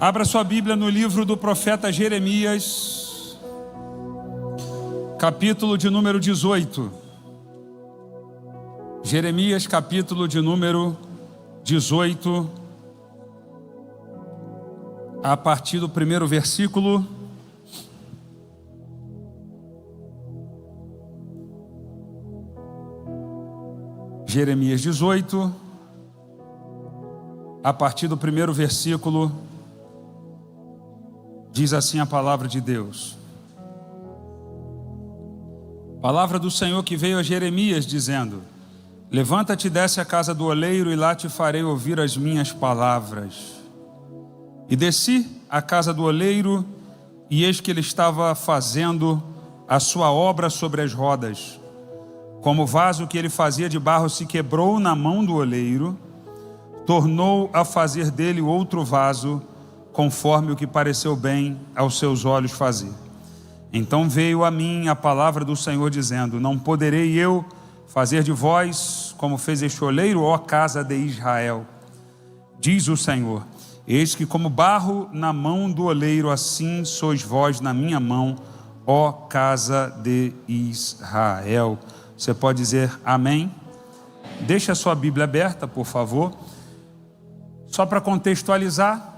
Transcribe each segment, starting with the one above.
Abra sua Bíblia no livro do profeta Jeremias, capítulo de número 18. Jeremias, capítulo de número 18, a partir do primeiro versículo. Jeremias 18, a partir do primeiro versículo, diz assim a palavra de Deus. Palavra do Senhor que veio a Jeremias dizendo: levanta-te e desce à casa do oleiro, e lá te farei ouvir as minhas palavras. E desci à casa do oleiro, e eis que ele estava fazendo a sua obra sobre as rodas. Como o vaso que ele fazia de barro se quebrou na mão do oleiro, tornou a fazer dele outro vaso, conforme o que pareceu bem aos seus olhos fazer. Então veio a mim a palavra do Senhor dizendo: não poderei eu fazer de vós como fez este oleiro, ó casa de Israel? Diz o Senhor: eis que como barro na mão do oleiro, assim sois vós na minha mão, ó casa de Israel. Você pode dizer amém? Deixa a sua Bíblia aberta, por favor. Só para contextualizar,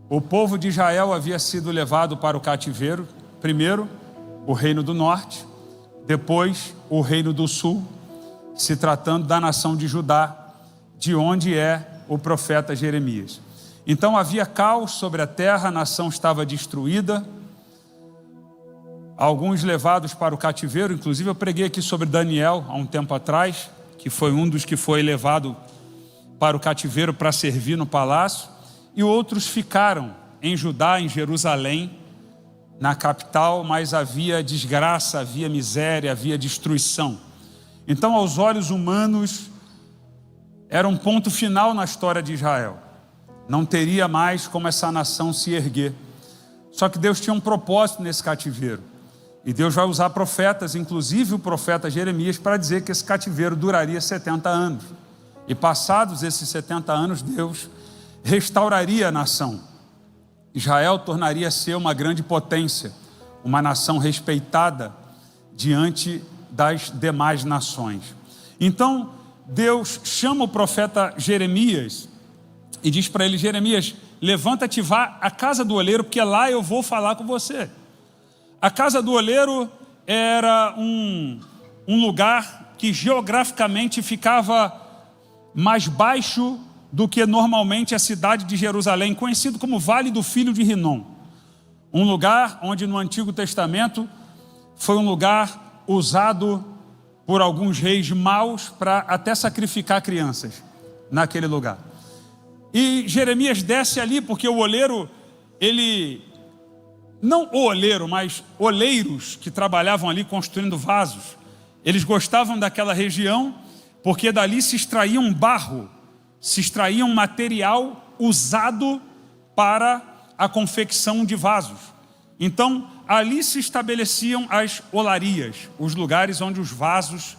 o povo de Israel havia sido levado para o cativeiro. Primeiro, o reino do norte, depois o reino do sul, se tratando da nação de Judá, de onde é o profeta Jeremias. Então havia caos sobre a terra, a nação estava destruída, alguns levados para o cativeiro. Inclusive eu preguei aqui sobre Daniel há um tempo atrás, que foi um dos que foi levado para o cativeiro para servir no palácio, e outros ficaram em Judá, em Jerusalém, na capital, mas havia desgraça, havia miséria, havia destruição. Então, aos olhos humanos, era um ponto final na história de Israel. Não teria mais como essa nação se erguer. Só que Deus tinha um propósito nesse cativeiro. E Deus vai usar profetas, inclusive o profeta Jeremias, para dizer que esse cativeiro duraria 70 anos. E passados esses 70 anos, Deus restauraria a nação. Israel tornaria a ser uma grande potência, uma nação respeitada diante das demais nações. Então, Deus chama o profeta Jeremias e diz para ele: Jeremias, levanta-te e vá à casa do oleiro, porque lá eu vou falar com você. A casa do oleiro era um lugar que geograficamente ficava mais baixo do que normalmente a cidade de Jerusalém, conhecido como Vale do Filho de Rinom. Um lugar onde no Antigo Testamento foi um lugar usado por alguns reis maus para até sacrificar crianças naquele lugar. E Jeremias desce ali porque o oleiro, não o oleiro, mas oleiros que trabalhavam ali construindo vasos, eles gostavam daquela região porque dali se extraía um barro, se extraía um material usado para a confecção de vasos. Então, ali se estabeleciam as olarias, os lugares onde os vasos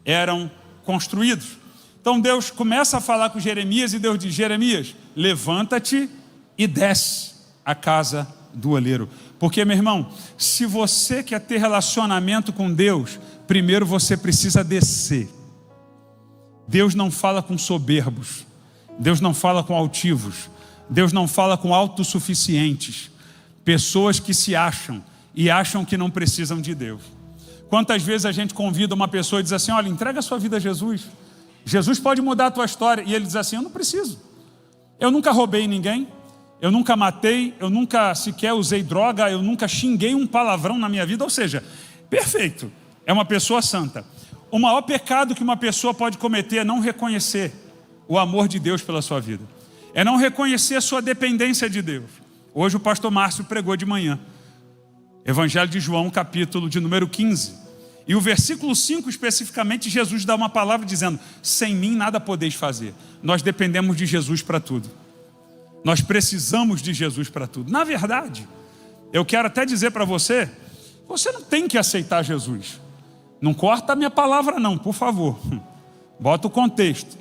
eram construídos. Então Deus começa a falar com Jeremias e Deus diz: Jeremias, levanta-te e desce à casa do oleiro. Porque, meu irmão, se você quer ter relacionamento com Deus, primeiro você precisa descer. Deus não fala com soberbos, Deus não fala com altivos, Deus não fala com autossuficientes, pessoas que se acham e acham que não precisam de Deus. Quantas vezes a gente convida uma pessoa e diz assim: olha, entrega a sua vida a Jesus, Jesus pode mudar a tua história, e ele diz assim: eu não preciso, eu nunca roubei ninguém, eu nunca matei, eu nunca sequer usei droga, eu nunca xinguei um palavrão na minha vida. Ou seja, perfeito, é uma pessoa santa. O maior pecado que uma pessoa pode cometer é não reconhecer o amor de Deus pela sua vida, é não reconhecer a sua dependência de Deus. Hoje o pastor Márcio pregou de manhã, Evangelho de João, capítulo de número 15, e o versículo 5 especificamente, Jesus dá uma palavra dizendo: sem mim nada podeis fazer. Nós dependemos de Jesus para tudo, nós precisamos de Jesus para tudo. Na verdade, eu quero até dizer para você, você não tem que aceitar Jesus. Não corta a minha palavra não, por favor. Bota o contexto.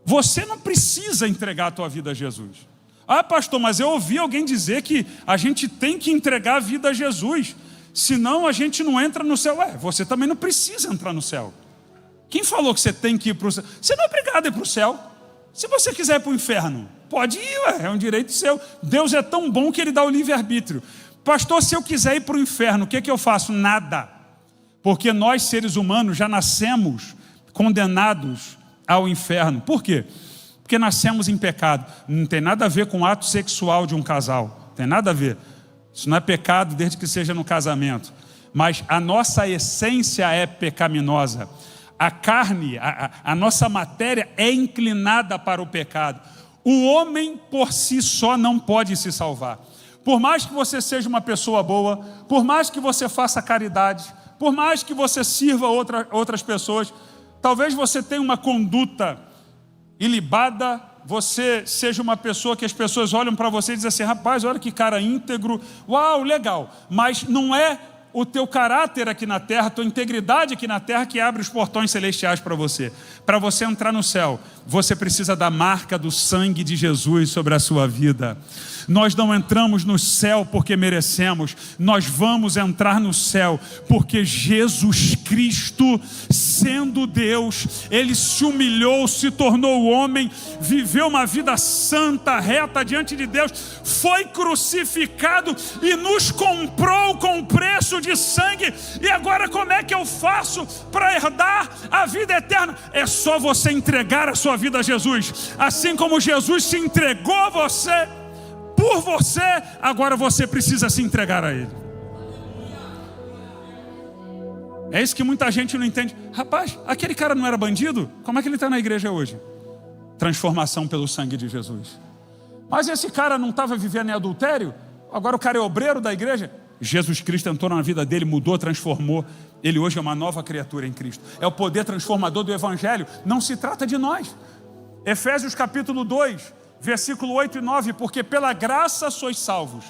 Você não precisa entregar a tua vida a Jesus. Ah, pastor, mas eu ouvi alguém dizer que a gente tem que entregar a vida a Jesus, senão a gente não entra no céu. Você também não precisa entrar no céu. Quem falou que você tem que ir para o céu? Você não é obrigado a ir para o céu. Se você quiser ir para o inferno, pode ir, é um direito seu. Deus é tão bom que Ele dá o livre-arbítrio. Pastor, se eu quiser ir para o inferno, o que eu faço? Nada. Porque nós, seres humanos, já nascemos condenados ao inferno. Por quê? Porque nascemos em pecado. Não tem nada a ver com o ato sexual de um casal. Não tem nada a ver. Isso não é pecado desde que seja no casamento. Mas a nossa essência é pecaminosa. A carne, a nossa matéria é inclinada para o pecado. O homem por si só não pode se salvar. Por mais que você seja uma pessoa boa, por mais que você faça caridade, por mais que você sirva outras pessoas, talvez você tenha uma conduta ilibada, você seja uma pessoa que as pessoas olham para você e dizem assim: rapaz, olha que cara íntegro, uau, legal. Mas não é o teu caráter aqui na terra, a tua integridade aqui na terra que abre os portões celestiais para você. Para você entrar no céu, você precisa da marca do sangue de Jesus sobre a sua vida. Nós não entramos no céu porque merecemos, nós vamos entrar no céu porque Jesus Cristo, sendo Deus, Ele se humilhou, se tornou homem, viveu uma vida santa, reta diante de Deus, foi crucificado e nos comprou com preço de sangue. E agora como é que eu faço para herdar a vida eterna? É só você entregar a sua vida a Jesus. Assim como Jesus se entregou a você, por você, agora você precisa se entregar a Ele. É isso que muita gente não entende. Rapaz, aquele cara não era bandido? Como é que ele está na igreja hoje? Transformação pelo sangue de Jesus. Mas esse cara não estava vivendo em adultério? Agora o cara é obreiro da igreja? Jesus Cristo entrou na vida dele, mudou, transformou. Ele hoje é uma nova criatura em Cristo. É o poder transformador do Evangelho. Não se trata de nós. Efésios capítulo 2, versículo 8 e 9. Porque pela graça sois salvos,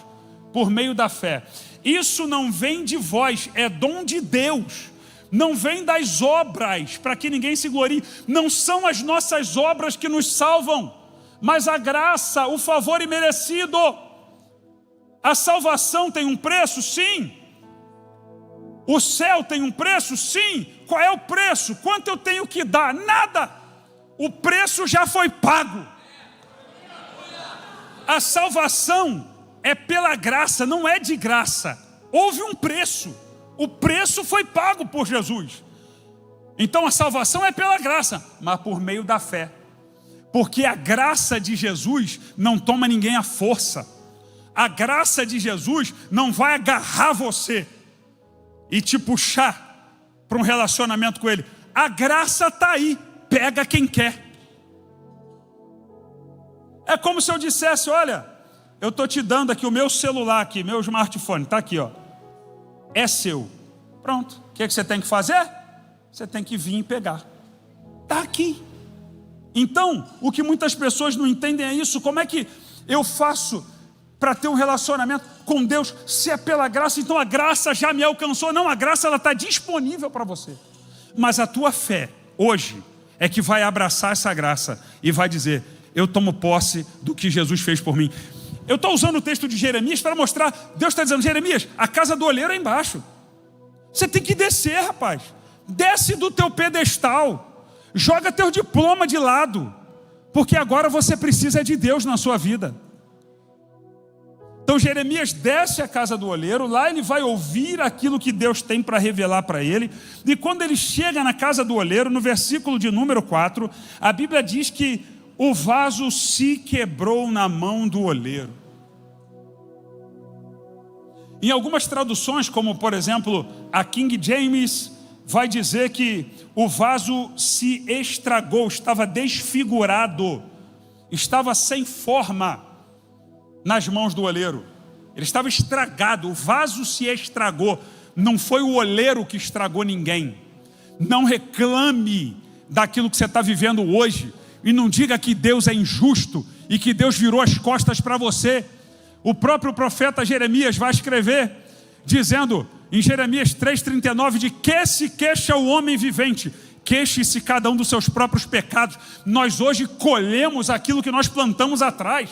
por meio da fé. Isso não vem de vós, é dom de Deus. Não vem das obras, para que ninguém se glorie. Não são as nossas obras que nos salvam, mas a graça, o favor imerecido. A salvação tem um preço? Sim. O céu tem um preço? Sim. Qual é o preço? Quanto eu tenho que dar? Nada. O preço já foi pago. A salvação é pela graça, não é de graça. Houve um preço. O preço foi pago por Jesus. Então a salvação é pela graça, mas por meio da fé. Porque a graça de Jesus não toma ninguém à força. A graça de Jesus não vai agarrar você e te puxar para um relacionamento com Ele. A graça está aí, pega quem quer. É como se eu dissesse: olha, eu estou te dando aqui o meu celular, aqui, meu smartphone, está aqui, ó. É seu. Pronto. O que você tem que fazer? Você tem que vir e pegar. Está aqui. Então, o que muitas pessoas não entendem é isso. Como é que eu faço para ter um relacionamento com Deus? Se é pela graça, então a graça já me alcançou. Não, a graça ela está disponível para você. Mas a tua fé, hoje, é que vai abraçar essa graça e vai dizer: eu tomo posse do que Jesus fez por mim. Eu estou usando o texto de Jeremias para mostrar. Deus está dizendo: Jeremias, a casa do oleiro é embaixo. Você tem que descer, rapaz. Desce do teu pedestal. Joga teu diploma de lado. Porque agora você precisa de Deus na sua vida. Então Jeremias desce à casa do oleiro. Lá ele vai ouvir aquilo que Deus tem para revelar para ele. E quando ele chega na casa do oleiro, no versículo de número 4, a Bíblia diz que o vaso se quebrou na mão do oleiro. Em algumas traduções, como por exemplo a King James, vai dizer que o vaso se estragou, estava desfigurado, estava sem forma nas mãos do oleiro. Ele estava estragado, o vaso se estragou. Não foi o oleiro que estragou ninguém. Não reclame daquilo que você está vivendo hoje. E não diga que Deus é injusto e que Deus virou as costas para você. O próprio profeta Jeremias vai escrever, dizendo em Jeremias 3,39, de que se queixa o homem vivente? Queixe-se cada um dos seus próprios pecados. Nós hoje colhemos aquilo que nós plantamos atrás.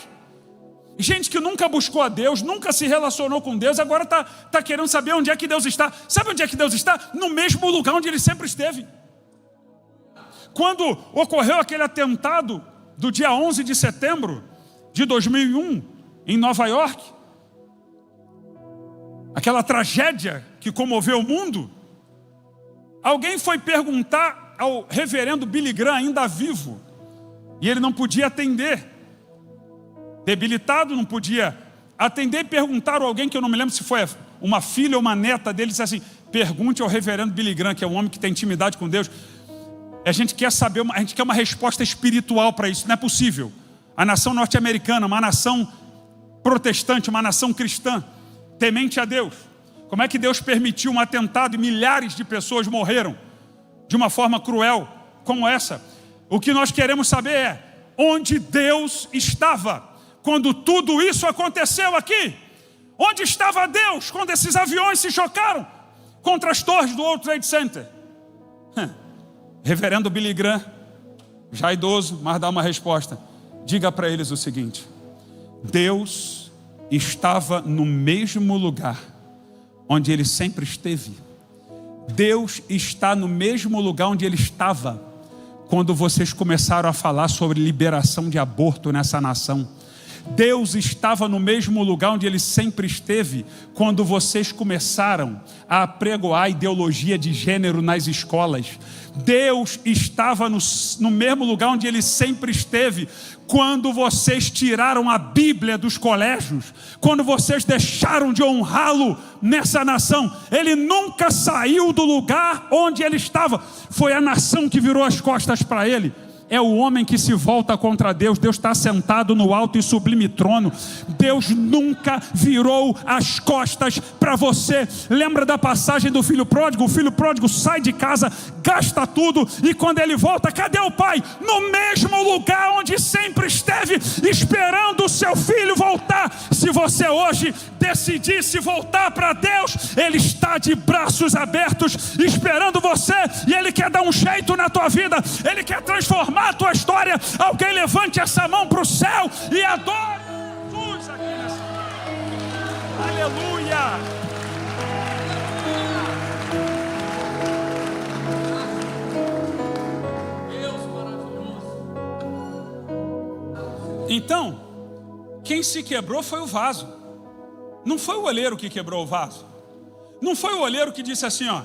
Gente que nunca buscou a Deus, nunca se relacionou com Deus, agora está querendo saber onde é que Deus está. Sabe onde é que Deus está? No mesmo lugar onde Ele sempre esteve. Quando ocorreu aquele atentado do dia 11 de setembro de 2001, em Nova York, aquela tragédia que comoveu o mundo, alguém foi perguntar ao reverendo Billy Graham, ainda vivo, e ele não podia atender, debilitado, não podia atender, e perguntaram a alguém, que eu não me lembro se foi uma filha ou uma neta dele, disse assim: pergunte ao reverendo Billy Graham, que é um homem que tem intimidade com Deus. A gente quer saber, a gente quer uma resposta espiritual para isso. Não é possível. A nação norte-americana, uma nação protestante, uma nação cristã, temente a Deus, como é que Deus permitiu um atentado e milhares de pessoas morreram de uma forma cruel como essa? O que nós queremos saber é onde Deus estava quando tudo isso aconteceu aqui. Onde estava Deus quando esses aviões se chocaram contra as torres do World Trade Center? Reverendo Billy Graham, já idoso, mas dá uma resposta. Diga para eles o seguinte: Deus estava no mesmo lugar onde Ele sempre esteve. Deus está no mesmo lugar onde Ele estava quando vocês começaram a falar sobre liberação de aborto nessa nação. Deus estava no mesmo lugar onde Ele sempre esteve quando vocês começaram a apregoar a ideologia de gênero nas escolas. Deus estava no mesmo lugar onde Ele sempre esteve quando vocês tiraram a Bíblia dos colégios, quando vocês deixaram de honrá-lo nessa nação. Ele nunca saiu do lugar onde Ele estava. Foi a nação que virou as costas para Ele. É o homem que se volta contra Deus. Deus está sentado no alto e sublime trono. Deus nunca virou as costas para você. Lembra da passagem do filho pródigo? O filho pródigo sai de casa, gasta tudo, e quando ele volta, cadê o pai? No mesmo lugar onde sempre esteve, esperando o seu filho voltar. Se você hoje decidir se voltar para Deus, Ele está de braços abertos esperando você, e Ele quer dar um jeito na tua vida. Ele quer transformar a tua história. Alguém levante essa mão para o céu e adore Jesus aqui nessa manhã. Aleluia. Então, quem se quebrou foi o vaso. Não foi o olheiro que quebrou o vaso. Não foi o olheiro que disse assim, ó,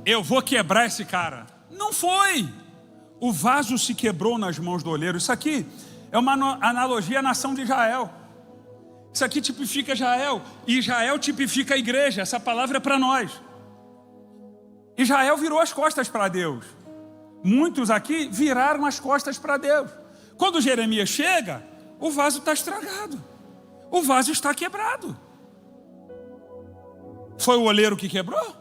eu vou quebrar esse cara. Não foi. O vaso se quebrou nas mãos do olheiro. Isso aqui é uma analogia à nação de Israel. Isso aqui tipifica Israel. E Israel tipifica a igreja. Essa palavra é para nós. Israel virou as costas para Deus. Muitos aqui viraram as costas para Deus. Quando Jeremias chega, o vaso está estragado. O vaso está quebrado. Foi o olheiro que quebrou?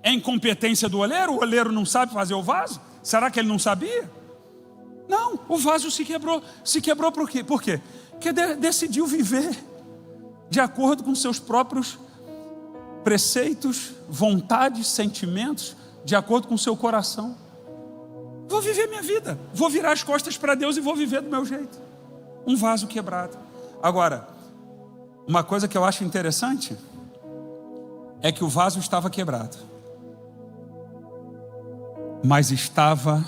É incompetência do olheiro? O olheiro não sabe fazer o vaso? Será que ele não sabia? Não, o vaso se quebrou. Se quebrou por quê? Por quê? Porque decidiu viver de acordo com seus próprios preceitos, vontades, sentimentos, de acordo com o seu coração. Vou viver minha vida, vou virar as costas para Deus e vou viver do meu jeito. Um vaso quebrado. Agora, uma coisa que eu acho interessante é que o vaso estava quebrado, mas estava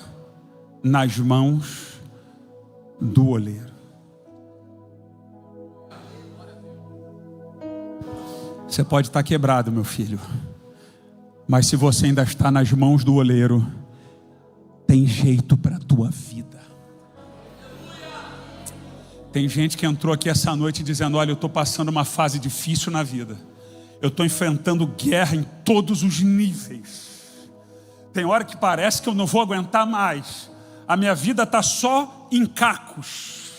nas mãos do oleiro. Você pode estar quebrado, meu filho, mas se você ainda está nas mãos do oleiro, tem jeito para a tua vida. Tem gente que entrou aqui essa noite dizendo, olha, eu estou passando uma fase difícil na vida. Eu estou enfrentando guerra em todos os níveis. Tem hora que parece que eu não vou aguentar mais. A minha vida está só em cacos.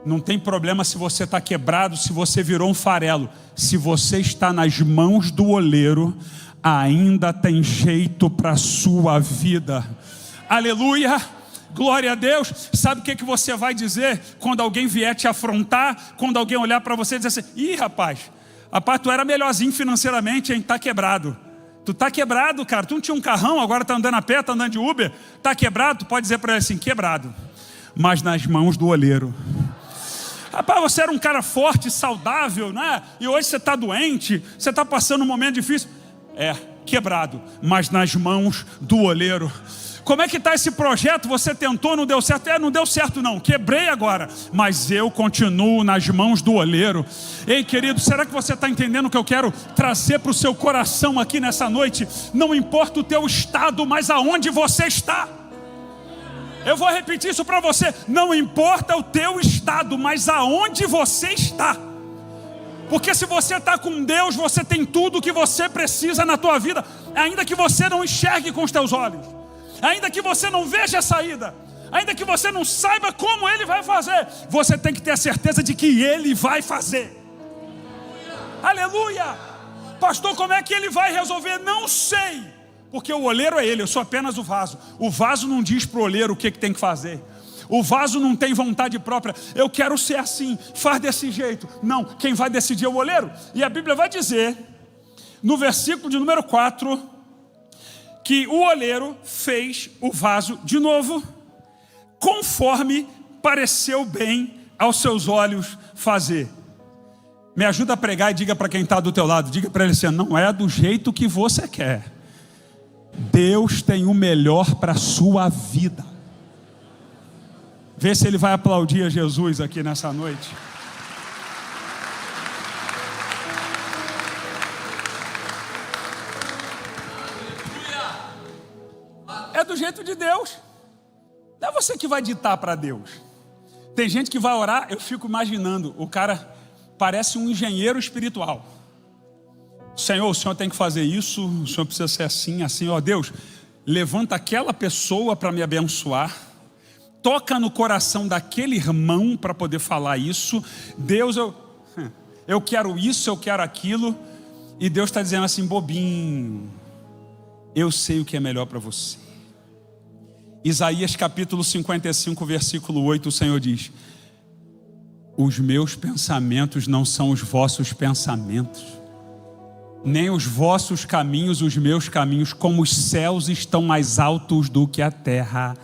Não tem problema se você está quebrado, se você virou um farelo. Se você está nas mãos do oleiro, ainda tem jeito para a sua vida. Aleluia, glória a Deus. Sabe o que você vai dizer quando alguém vier te afrontar? Quando alguém olhar para você e dizer assim, ih rapaz, tu era melhorzinho financeiramente, hein? Tá quebrado. Tu tá quebrado, cara. Tu não tinha um carrão, agora tá andando a pé, tá andando de Uber. Tá quebrado, tu pode dizer para ele assim, quebrado, mas nas mãos do olheiro. Rapaz, você era um cara forte, saudável, né? E hoje você está doente, você está passando um momento difícil. Quebrado, mas nas mãos do oleiro. Como é que está esse projeto? Você tentou, não deu certo? Não deu certo não, quebrei agora, mas eu continuo nas mãos do oleiro. Ei, querido, será que você está entendendo o que eu quero trazer para o seu coração aqui nessa noite? Não importa o teu estado, mas aonde você está. Eu vou repetir isso para você. Não importa o teu estado, mas aonde você está. Porque se você está com Deus, você tem tudo o que você precisa na tua vida, ainda que você não enxergue com os teus olhos, ainda que você não veja a saída, ainda que você não saiba como Ele vai fazer, você tem que ter a certeza de que Ele vai fazer. Aleluia! Pastor, como é que Ele vai resolver? Não sei, porque o oleiro é Ele, eu sou apenas o vaso. O vaso não diz para o oleiro o que tem que fazer. O vaso não tem vontade própria. Eu quero ser assim, faz desse jeito. Não, quem vai decidir é o oleiro. E a Bíblia vai dizer, no versículo de número 4, que o oleiro fez o vaso de novo, conforme pareceu bem aos seus olhos fazer. Me ajuda a pregar e diga para quem está do teu lado, diga para ele assim: não é do jeito que você quer. Deus tem o melhor para a sua vida. Vê se ele vai aplaudir a Jesus aqui nessa noite. É do jeito de Deus. Não é você que vai ditar para Deus. Tem gente que vai orar, eu fico imaginando, o cara parece um engenheiro espiritual. Senhor, o Senhor tem que fazer isso, o Senhor precisa ser assim, assim. Ó Deus, levanta aquela pessoa para me abençoar. Toca no coração daquele irmão para poder falar isso. Deus, eu quero isso, eu quero aquilo. E Deus está dizendo assim: bobinho, eu sei o que é melhor para você. Isaías capítulo 55, versículo 8, o Senhor diz: os meus pensamentos não são os vossos pensamentos, nem os vossos caminhos os meus caminhos. Como os céus estão mais altos do que a terra,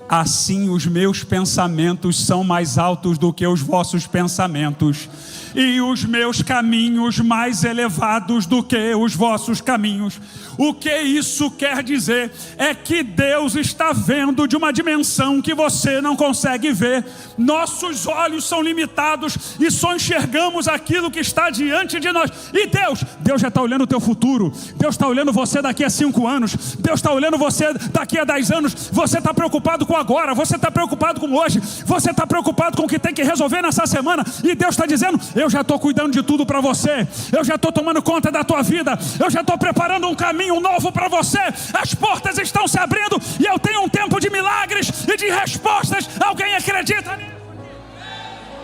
assim os meus pensamentos são mais altos do que os vossos pensamentos, e os meus caminhos mais elevados do que os vossos caminhos. O que isso quer dizer? É que Deus está vendo de uma dimensão que você não consegue ver. Nossos olhos são limitados e só enxergamos aquilo que está diante de nós. E Deus já está olhando o teu futuro. Deus está olhando você daqui a 5 anos. Deus está olhando você daqui a 10 anos. Você está preocupado com agora, você está preocupado com hoje, você está preocupado com o que tem que resolver nessa semana. E Deus está dizendo: eu já estou cuidando de tudo para você, eu já estou tomando conta da tua vida, eu já estou preparando um caminho novo para você. As portas estão se abrindo e eu tenho um tempo de milagres e de respostas. Alguém acredita nisso?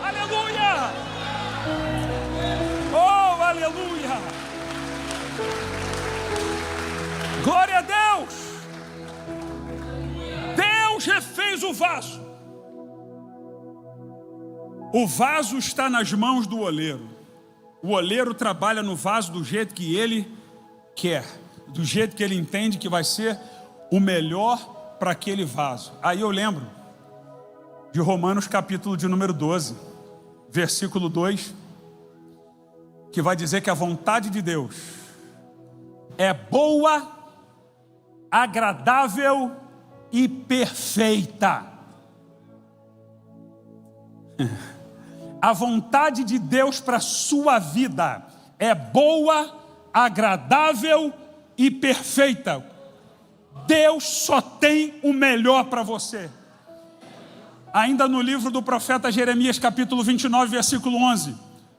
Aleluia! Oh, aleluia! Glória a Deus! Deus refez o vaso. O vaso está nas mãos do oleiro. O oleiro trabalha no vaso do jeito que ele quer, do jeito que ele entende que vai ser o melhor para aquele vaso. Aí eu lembro de Romanos capítulo de número 12, versículo 2, que vai dizer que a vontade de Deus é boa, agradável e perfeita. A vontade de Deus para a sua vida é boa, agradável e perfeita. Deus só tem o melhor para você. Ainda no livro do profeta Jeremias, capítulo 29, versículo 11,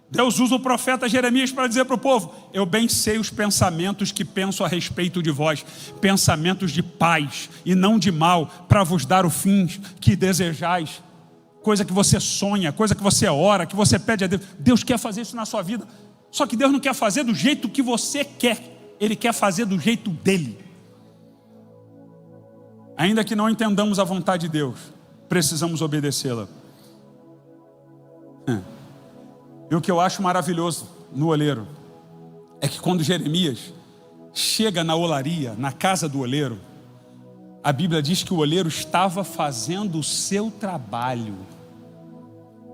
Deus usa o profeta Jeremias para dizer para o povo: eu bem sei os pensamentos que penso a respeito de vós, pensamentos de paz e não de mal, para vos dar o fim que desejais. Coisa que você sonha, coisa que você ora, que você pede a Deus. Deus quer fazer isso na sua vida. Só que Deus não quer fazer do jeito que você quer. Ele quer fazer do jeito dele. Ainda que não entendamos a vontade de Deus, precisamos obedecê-la. E o que eu acho maravilhoso no oleiro é que quando Jeremias chega na olaria, na casa do oleiro, a Bíblia diz que o oleiro estava fazendo o seu trabalho.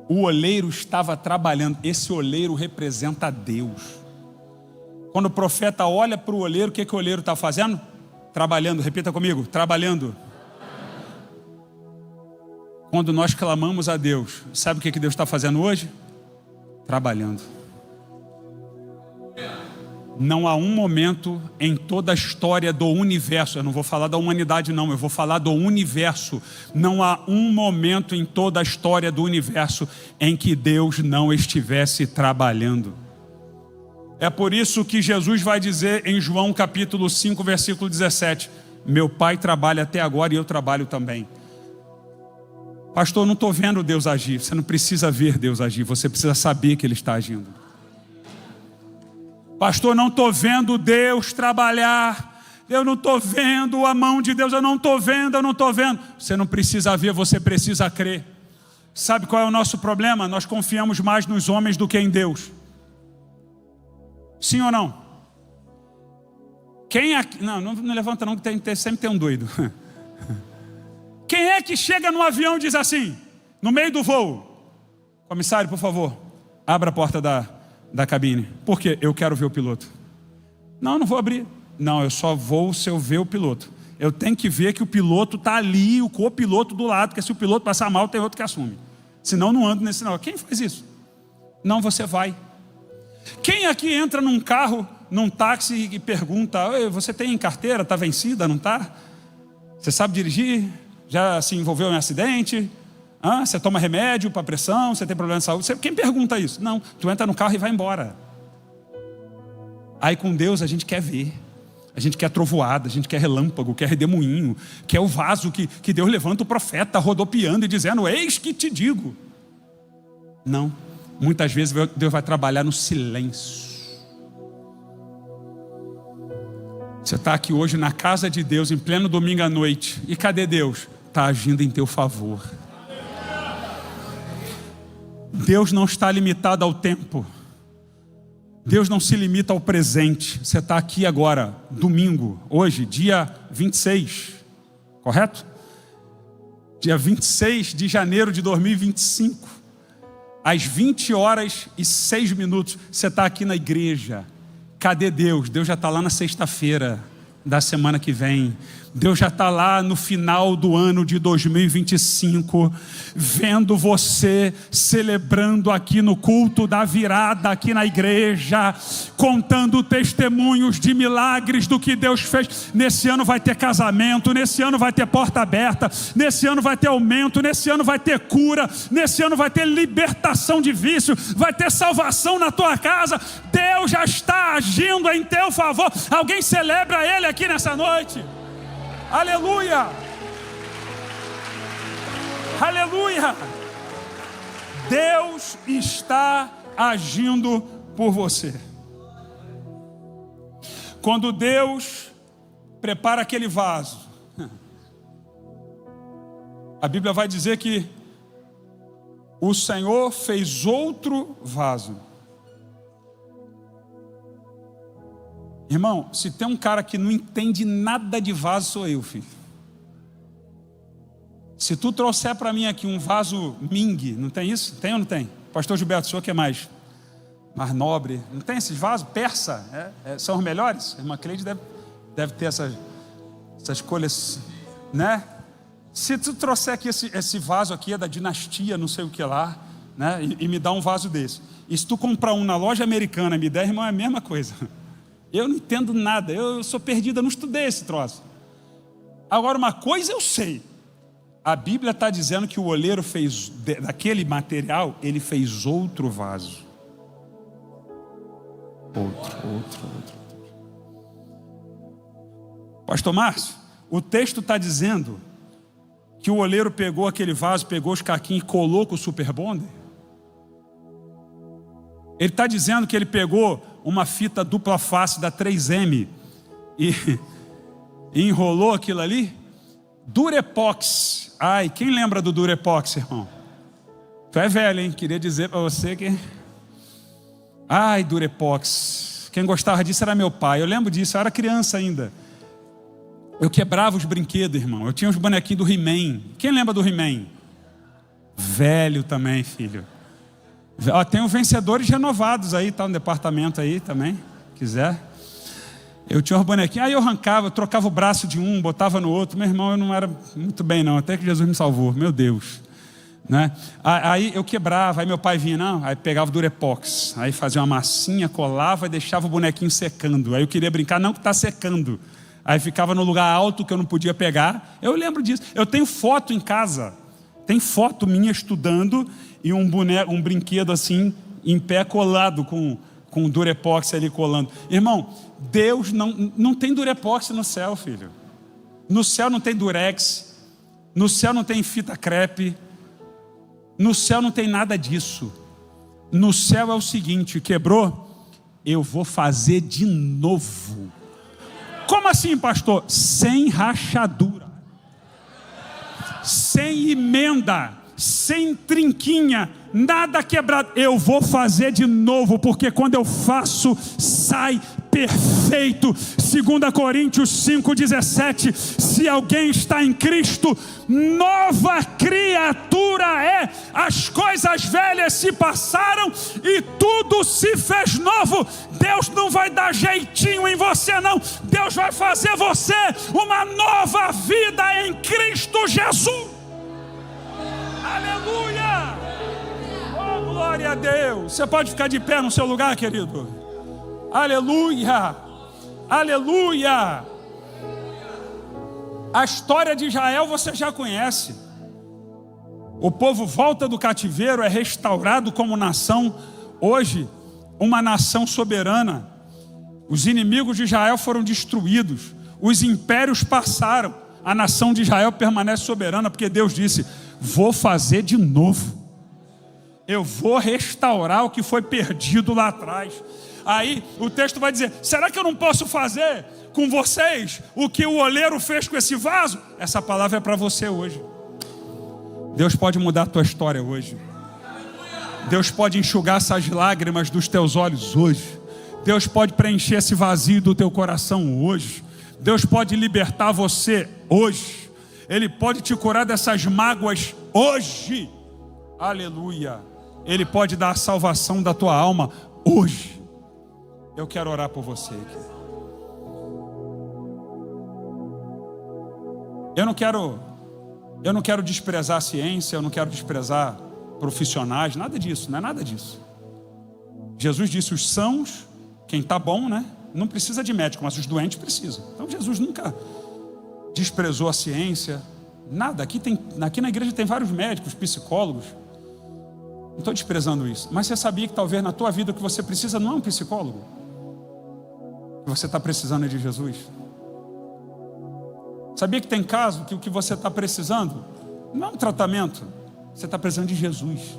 O oleiro estava trabalhando. Esse oleiro representa Deus. Quando o profeta olha para o oleiro, o que o oleiro está fazendo? Trabalhando. Repita comigo, trabalhando. Quando nós clamamos a Deus, sabe o que Deus está fazendo hoje? Trabalhando. Não há um momento em toda a história do universo, eu não vou falar da humanidade não, eu vou falar do universo. Não há um momento em toda a história do universo em que Deus não estivesse trabalhando. É por isso que Jesus vai dizer em João capítulo 5, versículo 17: meu Pai trabalha até agora e eu trabalho também. Pastor, não estou vendo Deus agir. Você não precisa ver Deus agir, você precisa saber que Ele está agindo. Pastor, não estou vendo Deus trabalhar, eu não estou vendo a mão de Deus, eu não estou vendo. Você não precisa ver, você precisa crer. Sabe qual é o nosso problema? Nós confiamos mais nos homens do que em Deus. Sim ou não? Quem aqui... Não levanta não, que sempre tem um doido. Quem é que chega no avião e diz assim, no meio do voo: comissário, por favor, abra a porta da cabine. Por quê? Eu quero ver o piloto. Não vou abrir. Não, eu só vou se eu ver o piloto. Eu tenho que ver que o piloto está ali, o copiloto do lado, porque se o piloto passar mal, tem outro que assume. Senão não ando nesse sinal. Quem faz isso? Não, você vai. Quem aqui entra num carro, num táxi e pergunta: você tem carteira? Está vencida? Não está? Você sabe dirigir? Já se envolveu em acidente? Você toma remédio para pressão? Você tem problema de saúde? Quem pergunta isso? Não, tu entra no carro e vai embora. Aí com Deus a gente quer ver. A gente quer trovoada, a gente quer relâmpago, quer redemoinho, quer o vaso que Deus levanta o profeta rodopiando e dizendo: eis que te digo. Não, muitas vezes Deus vai trabalhar no silêncio. Você está aqui hoje na casa de Deus, em pleno domingo à noite, e cadê Deus? Está agindo em teu favor. Deus não está limitado ao tempo. Deus não se limita ao presente. Você está aqui agora, domingo, hoje, dia 26, correto? Dia 26 de janeiro de 2025, às 20h06, você está aqui na igreja. Cadê Deus? Deus já está lá na sexta-feira da semana que vem. Deus já está lá no final do ano de 2025, vendo você celebrando aqui no culto da virada, aqui na igreja, contando testemunhos de milagres do que Deus fez. Nesse ano vai ter casamento, nesse ano vai ter porta aberta, nesse ano vai ter aumento, nesse ano vai ter cura, nesse ano vai ter libertação de vício, vai ter salvação na tua casa. Deus já está agindo em teu favor. Alguém celebra Ele aqui nessa noite? Aleluia! Aleluia! Deus está agindo por você. Quando Deus prepara aquele vaso, a Bíblia vai dizer que o Senhor fez outro vaso. Irmão, se tem um cara que não entende nada de vaso, sou eu, filho. Se tu trouxer para mim aqui um vaso Ming, não tem isso? Tem ou não tem? Pastor Gilberto, o senhor que é mais nobre, não tem esses vasos? Persa, são os melhores? A irmã Cleide deve ter essas escolhas, né? Se tu trouxer aqui esse vaso aqui, é da dinastia, não sei o que lá, né? E me dá um vaso desse. E se tu comprar um na loja americana e me der, irmão, é a mesma coisa. Eu não entendo nada, eu sou perdida, eu não estudei esse troço. Agora, uma coisa eu sei: a Bíblia está dizendo que o oleiro fez, daquele material, ele fez outro vaso. Outro. Pastor Márcio, o texto está dizendo que o oleiro pegou aquele vaso, pegou os caquinhos e colou com o Super Bonder? Ele está dizendo que ele pegou uma fita dupla face da 3M e enrolou aquilo ali? Durepox. Ai, quem lembra do Durepox, irmão? Tu é velho, hein? Queria dizer para você que... Ai, Durepox. Quem gostava disso era meu pai. Eu lembro disso, eu era criança ainda. Eu quebrava os brinquedos, irmão. Eu tinha os bonequinhos do He-Man. Quem lembra do He-Man? Velho também, filho. Ó, tem os vencedores renovados aí, tá no departamento aí também, quiser. Eu tinha um bonequinho, aí eu arrancava, eu trocava o braço de um, botava no outro. Meu irmão, eu não era muito bem não, até que Jesus me salvou, meu Deus, né? Aí eu quebrava, aí meu pai vinha, não, aí pegava o Durepox, aí fazia uma massinha, colava e deixava o bonequinho secando. Aí eu queria brincar, não que está secando. Aí ficava no lugar alto que eu não podia pegar. Eu lembro disso, eu tenho foto em casa, tem foto minha estudando e um brinquedo assim, em pé colado com o Durepox ali colando. Irmão, Deus não tem Durepox no céu, filho. No céu não tem Durex, no céu não tem fita crepe, no céu não tem nada disso. No céu é o seguinte: quebrou, eu vou fazer de novo. Como assim, pastor? Sem rachadura, sem emenda, sem trinquinha, nada quebrado. Eu vou fazer de novo, porque quando eu faço, sai perfeito. 2 Coríntios 5,17: se alguém está em Cristo, nova criatura é. As coisas velhas se passaram e tudo se fez novo. Deus não vai dar jeitinho em você não. Deus vai fazer você uma nova vida em Cristo Jesus. Aleluia! Oh, glória a Deus! Você pode ficar de pé no seu lugar, querido? Aleluia! Aleluia! A história de Israel você já conhece. O povo volta do cativeiro, é restaurado como nação. Hoje, uma nação soberana. Os inimigos de Israel foram destruídos. Os impérios passaram. A nação de Israel permanece soberana, porque Deus disse: vou fazer de novo. Eu vou restaurar o que foi perdido lá atrás. Aí o texto vai dizer: será que eu não posso fazer com vocês o que o oleiro fez com esse vaso? Essa palavra é para você hoje. Deus pode mudar a tua história hoje. Deus pode enxugar essas lágrimas dos teus olhos hoje. Deus pode preencher esse vazio do teu coração hoje. Deus pode libertar você hoje. Ele pode te curar dessas mágoas hoje. Aleluia. Ele pode dar a salvação da tua alma hoje. Eu quero orar por você aqui. Eu não quero desprezar a ciência, eu não quero desprezar profissionais, nada disso, não é nada disso. Jesus disse: os sãos, quem está bom, né? Não precisa de médico, mas os doentes precisam. Então Jesus nunca desprezou a ciência, nada. Aqui na igreja tem vários médicos, psicólogos. Não estou desprezando isso. Mas você sabia que talvez na tua vida o que você precisa não é um psicólogo? O que você está precisando é de Jesus? Sabia que tem caso que o que você está precisando não é um tratamento? Você está precisando de Jesus.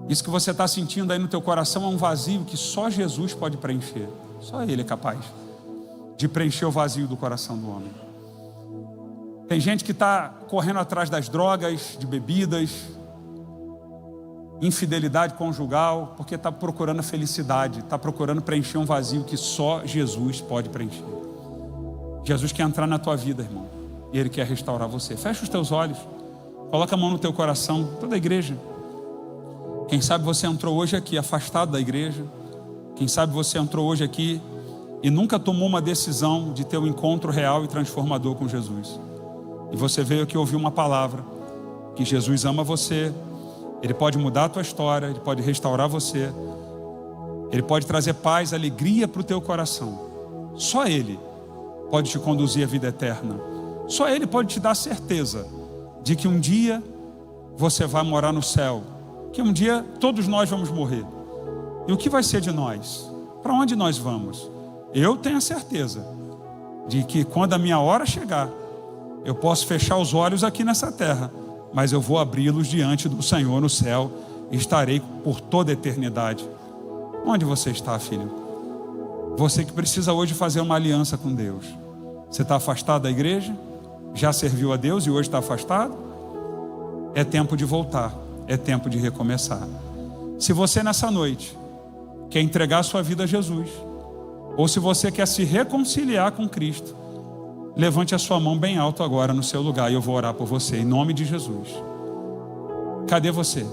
Isso que você está sentindo aí no teu coração é um vazio que só Jesus pode preencher. Só Ele é capaz de preencher o vazio do coração do homem. Tem gente que está correndo atrás das drogas, de bebidas, infidelidade conjugal, porque está procurando a felicidade, está procurando preencher um vazio que só Jesus pode preencher. Jesus quer entrar na tua vida, irmão, e Ele quer restaurar você. Fecha os teus olhos, coloca a mão no teu coração, toda a igreja. Quem sabe você entrou hoje aqui afastado da igreja. Quem sabe você entrou hoje aqui e nunca tomou uma decisão de ter um encontro real e transformador com Jesus. E você veio aqui ouvir uma palavra, que Jesus ama você, Ele pode mudar a tua história, Ele pode restaurar você, Ele pode trazer paz, alegria para o teu coração. Só Ele pode te conduzir à vida eterna. Só Ele pode te dar certeza de que um dia você vai morar no céu, que um dia todos nós vamos morrer. E o que vai ser de nós? Para onde nós vamos? Eu tenho a certeza de que quando a minha hora chegar, eu posso fechar os olhos aqui nessa terra, mas eu vou abri-los diante do Senhor no céu e estarei por toda a eternidade. Onde você está, filho? Você que precisa hoje fazer uma aliança com Deus. Você está afastado da igreja? Já serviu a Deus e hoje está afastado? É tempo de voltar, é tempo de recomeçar. Se você nessa noite quer entregar a sua vida a Jesus, ou se você quer se reconciliar com Cristo, levante a sua mão bem alto agora no seu lugar e eu vou orar por você, em nome de Jesus. Cadê você?